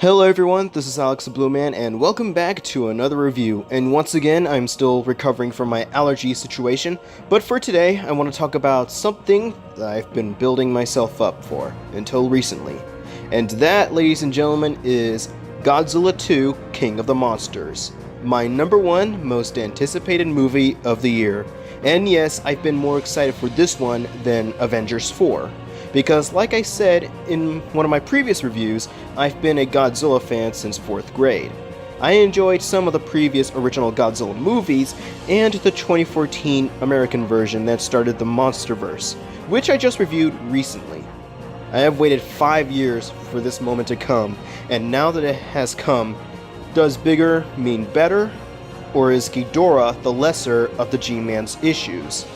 Hello everyone, this is Alex the Blue Man, and welcome back to another review. And once again, I'm still recovering from my allergy situation, but for today, I want to talk about something that I've been building myself up for, until recently. And that, ladies and gentlemen, is Godzilla 2 King of the Monsters. My number one most anticipated movie of the year. And yes, I've been more excited for this one than Avengers 4. Because, like I said in one of my previous reviews, I've been a Godzilla fan since 4th grade. I enjoyed some of the previous original Godzilla movies, and the 2014 American version that started the Monsterverse, which I just reviewed recently. I have waited 5 years for this moment to come, and now that it has come, does bigger mean better? Or is Ghidorah the lesser of the G-Man's issues?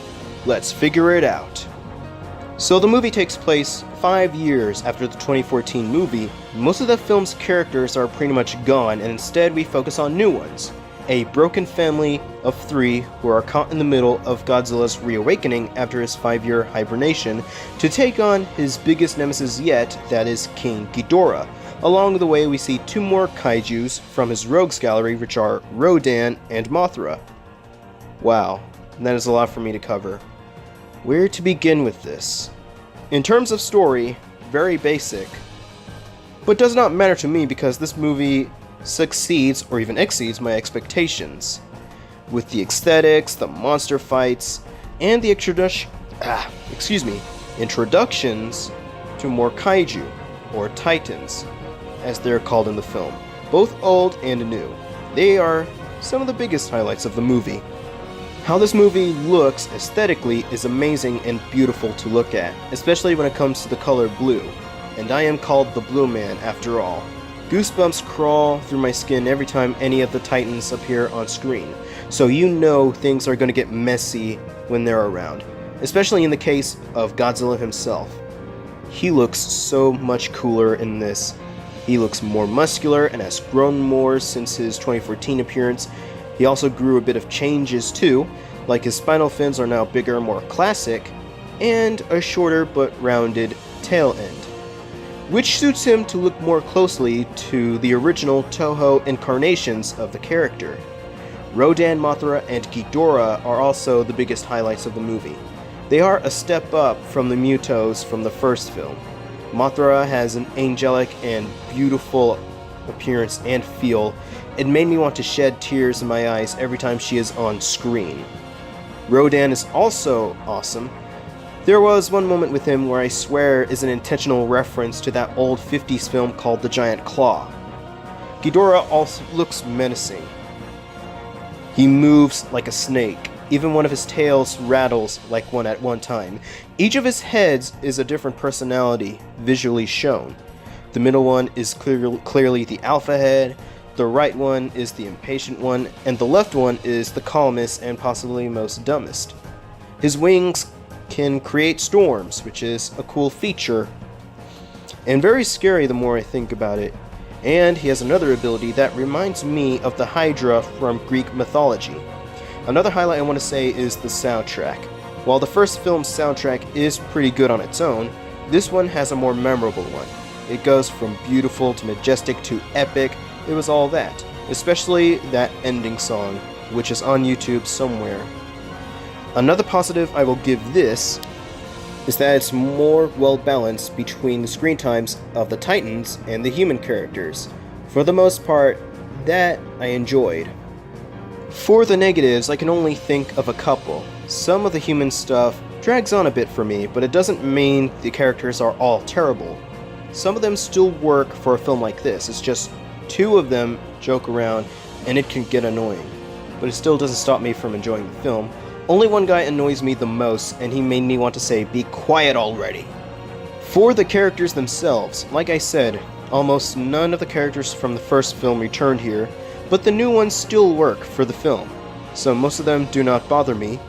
Let's figure it out. So the movie takes place 5 years after the 2014 movie. Most of the film's characters are pretty much gone, and instead we focus on new ones. A broken family of 3 who are caught in the middle of Godzilla's reawakening after his 5-year hibernation to take on his biggest nemesis yet, that is King Ghidorah. Along the way we see 2 more kaijus from his rogues gallery, which are Rodan and Mothra. Wow, that is a lot for me to cover. Where to begin with this? In terms of story, very basic, but does not matter to me because this movie succeeds or even exceeds my expectations. With the aesthetics, the monster fights, and the introductions to more kaiju, or titans, as they're called in the film, both old and new. They are some of the biggest highlights of the movie. How this movie looks aesthetically is amazing and beautiful to look at, especially when it comes to the color blue. And I am called the Blue Man after all. Goosebumps crawl through my skin every time any of the Titans appear on screen, so you know things are going to get messy when they're around, especially in the case of Godzilla himself. He looks so much cooler in this. He looks more muscular and has grown more since his 2014 appearance. He also grew a bit of changes too, like his spinal fins are now bigger, more classic, and a shorter but rounded tail end, which suits him to look more closely to the original Toho incarnations of the character. Rodan, Mothra, and Ghidorah are also the biggest highlights of the movie. They are a step up from the Mutos from the first film. Mothra has an angelic and beautiful appearance and feel. It made me want to shed tears in my eyes every time she is on screen. Rodan is also awesome. There was one moment with him where I swear is an intentional reference to that old 50s film called The Giant Claw. Ghidorah also looks menacing. He moves like a snake. Even one of his tails rattles like one at one time. Each of his heads is a different personality visually shown. The middle one is clearly the alpha head, the right one is the impatient one, and the left one is the calmest and possibly most dumbest. His wings can create storms, which is a cool feature, and very scary the more I think about it. And he has another ability that reminds me of the Hydra from Greek mythology. Another highlight I want to say is the soundtrack. While the first film's soundtrack is pretty good on its own, this one has a more memorable one. It goes from beautiful to majestic to epic. It was all that, especially that ending song, which is on YouTube somewhere. Another positive I will give this is that it's more well balanced between the screen times of the Titans and the human characters. For the most part, that I enjoyed. For the negatives, I can only think of a couple. Some of the human stuff drags on a bit for me, but it doesn't mean the characters are all terrible. Some of them still work for a film like this. It's just 2 of them joke around and it can get annoying. But it still doesn't stop me from enjoying the film. Only one guy annoys me the most, and he made me want to say, "Be quiet already." For the characters themselves, like I said, almost none of the characters from the first film returned here, but the new ones still work for the film, so most of them do not bother me.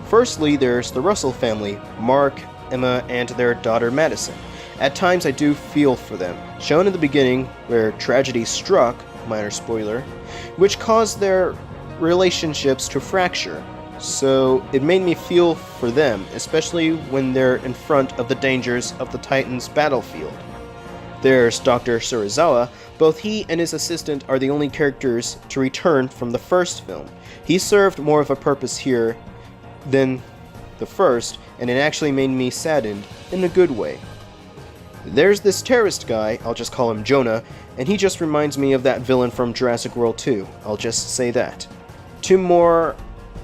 Firstly, there's the Russell family, Mark, Emma, and their daughter Madison. At times I do feel for them, shown in the beginning where tragedy struck, minor spoiler, which caused their relationships to fracture. So it made me feel for them, especially when they're in front of the dangers of the Titans' battlefield. There's Dr. Serizawa. Both he and his assistant are the only characters to return from the first film. He served more of a purpose here than the first, and it actually made me saddened in a good way. There's this terrorist guy, I'll just call him Jonah, and he just reminds me of that villain from Jurassic World 2, I'll just say that. Two more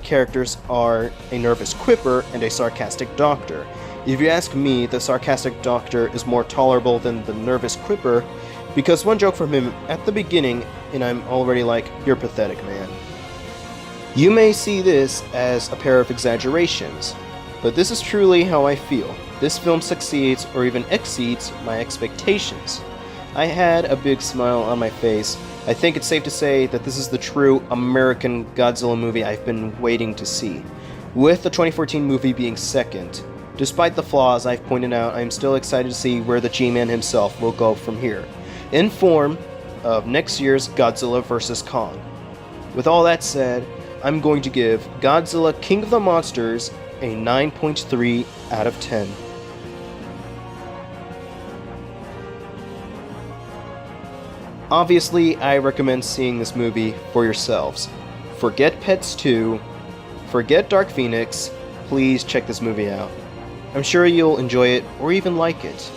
characters are a nervous quipper and a sarcastic doctor. If you ask me, the sarcastic doctor is more tolerable than the nervous quipper, because one joke from him at the beginning, and I'm already like, you're pathetic, man. You may see this as a pair of exaggerations, but this is truly how I feel. This film succeeds or even exceeds my expectations. I had a big smile on my face. I think it's safe to say that this is the true American Godzilla movie I've been waiting to see, with the 2014 movie being second. Despite the flaws I've pointed out, I am still excited to see where the G-Man himself will go from here, in form of next year's Godzilla vs. Kong. With all that said, I'm going to give Godzilla King of the Monsters a 9.3 out of 10. Obviously, I recommend seeing this movie for yourselves. Forget Pets 2, forget Dark Phoenix, please check this movie out. I'm sure you'll enjoy it or even like it.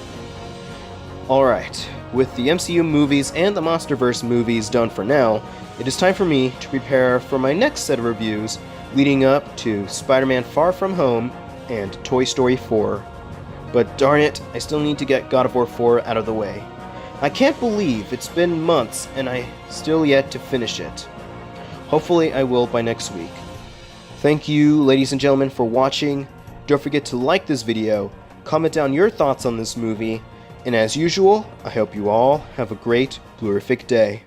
Alright, with the MCU movies and the Monsterverse movies done for now, it is time for me to prepare for my next set of reviews leading up to Spider-Man Far From Home and Toy Story 4. But darn it, I still need to get God of War 4 out of the way. I can't believe it's been months and I still yet to finish it. Hopefully I will by next week. Thank you, ladies and gentlemen, for watching. Don't forget to like this video, comment down your thoughts on this movie, and as usual, I hope you all have a great, blurific day.